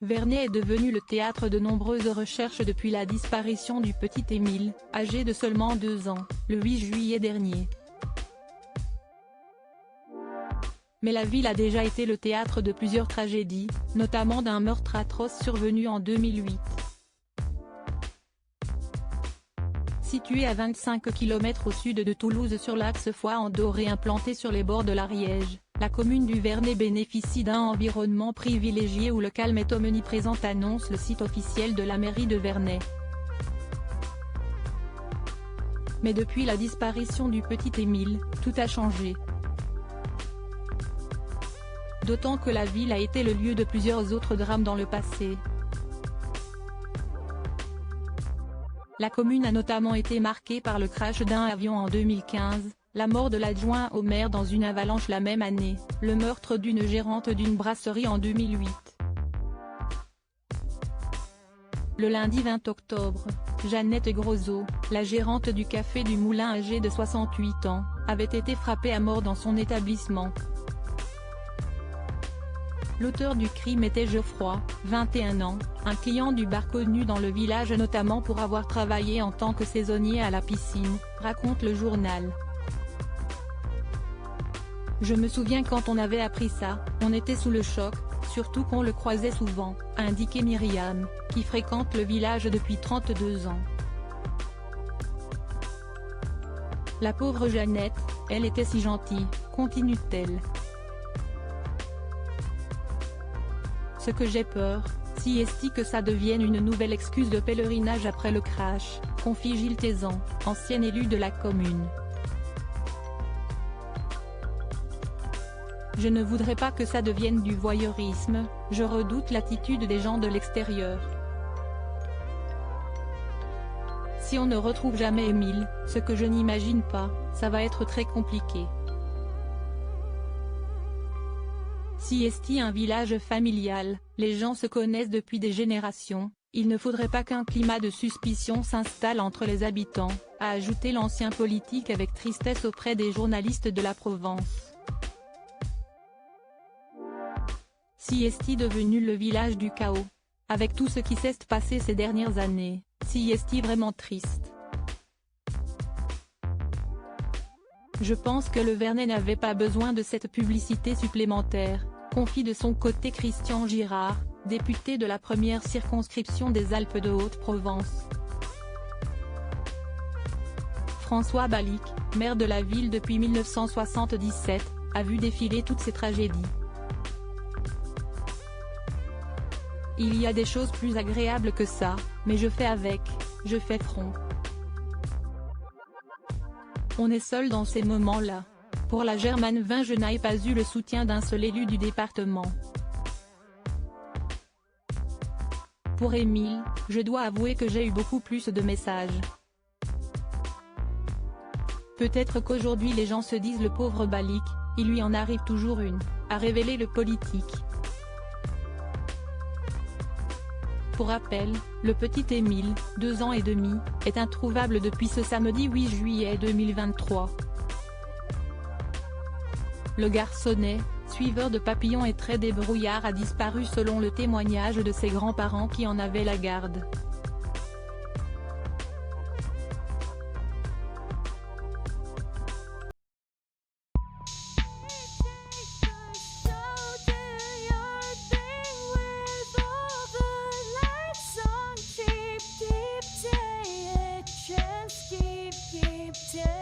Vernet est devenu le théâtre de nombreuses recherches depuis la disparition du petit Émile, âgé de seulement 2 ans, le 8 juillet dernier. Mais la ville a déjà été le théâtre de plusieurs tragédies, notamment d'un meurtre atroce survenu en 2008. Située à 25 km au sud de Toulouse sur l'axe Foix-en-Doré implanté sur les bords de l'Ariège, la commune du Vernet bénéficie d'un environnement privilégié où le calme est omniprésent, annonce le site officiel de la mairie de Vernet. Mais depuis la disparition du petit Émile, tout a changé. D'autant que la ville a été le lieu de plusieurs autres drames dans le passé. La commune a notamment été marquée par le crash d'un avion en 2015, la mort de l'adjoint au maire dans une avalanche la même année, le meurtre d'une gérante d'une brasserie en 2008. Le lundi 20 octobre, Jeannette Grosot, la gérante du Café du Moulin âgée de 68 ans, avait été frappée à mort dans son établissement. L'auteur du crime était Geoffroy, 21 ans, un client du bar connu dans le village notamment pour avoir travaillé en tant que saisonnier à la piscine, raconte le journal. Je me souviens quand on avait appris ça, on était sous le choc, surtout qu'on le croisait souvent, a indiqué Myriam, qui fréquente le village depuis 32 ans. La pauvre Jeannette, elle était si gentille, continue-t-elle. Ce que j'ai peur, si est-il que ça devienne une nouvelle excuse de pèlerinage après le crash, confie Gilles Thézan, ancien élu de la commune. Je ne voudrais pas que ça devienne du voyeurisme, je redoute l'attitude des gens de l'extérieur. Si on ne retrouve jamais Émile, ce que je n'imagine pas, ça va être très compliqué. Si est un village familial, les gens se connaissent depuis des générations, il ne faudrait pas qu'un climat de suspicion s'installe entre les habitants, a ajouté l'ancien politique avec tristesse auprès des journalistes de la Provence. Si est devenu le village du chaos. Avec tout ce qui s'est passé ces dernières années, si est vraiment triste. Je pense que le Vernet n'avait pas besoin de cette publicité supplémentaire, confie de son côté Christian Girard, député de la première circonscription des Alpes de Haute-Provence. François Balic, maire de la ville depuis 1977, a vu défiler toutes ces tragédies. Il y a des choses plus agréables que ça, mais je fais avec, je fais front. On est seul dans ces moments-là. Pour la Germane 20, je n'ai pas eu le soutien d'un seul élu du département. Pour Émile, je dois avouer que j'ai eu beaucoup plus de messages. Peut-être qu'aujourd'hui les gens se disent le pauvre Balic, il lui en arrive toujours une, a révélé le politique. Pour rappel, le petit Émile, 2 ans et demi, est introuvable depuis ce samedi 8 juillet 2023. Le garçonnet, suiveur de papillons et très débrouillard a disparu selon le témoignage de ses grands-parents qui en avaient la garde. Keep